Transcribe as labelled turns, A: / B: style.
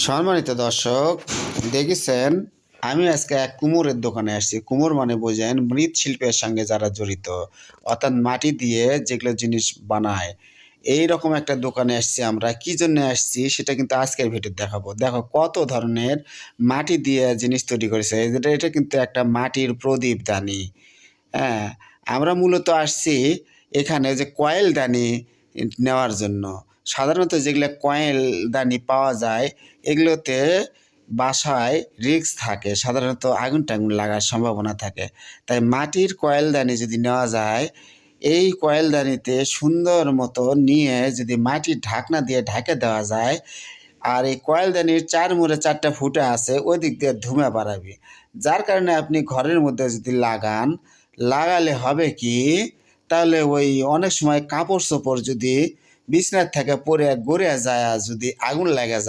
A: সম্মানিত দর্শক, দেখেছেন আমি আজকে এক কুমোরের দোকানে আসছি। কুমোর মানে বোঝেন মৃৎশিল্পের সঙ্গে যারা জড়িত, অর্থাৎ মাটি দিয়ে যেগুলো জিনিস বানায়। এই রকম একটা দোকানে আসছি আমরা। কি জন্য আসছি সেটা কিন্তু আজকের ভিডিও দেখাবো। দেখো কত ধরনের মাটি দিয়ে জিনিস তৈরি করেছে। এটা কিন্তু একটা মাটির প্রদীপদানি। হ্যাঁ, আমরা মূলত আসছি এখানে যে কয়েলদানি নেওয়ার জন্য। সাধারণত যেগুলো কয়েলদানি পাওয়া যায় এগুলোতে বাসায় রিস্ক থাকে, সাধারণত আগুন টাগুন লাগার সম্ভাবনা থাকে। তাই মাটির কয়েলদানি যদি নেওয়া যায়, এই কয়েলদানিতে সুন্দর মতো নিয়ে যদি মাটির ঢাকনা দিয়ে ঢেকে দেওয়া যায়, আর এই কয়েলদানির চার মুড়ে চারটা ফুটা আছে, ওই দিক দিয়ে ধুমা বাড়াবে। যার কারণে আপনি ঘরের মধ্যে যদি লাগালে হবে কি, তাহলে ওই অনেক সময় কাপড় চোপড় যদি বিছনার থেকে পরে গড়ে যায়, যদি আগুন লেগে যায়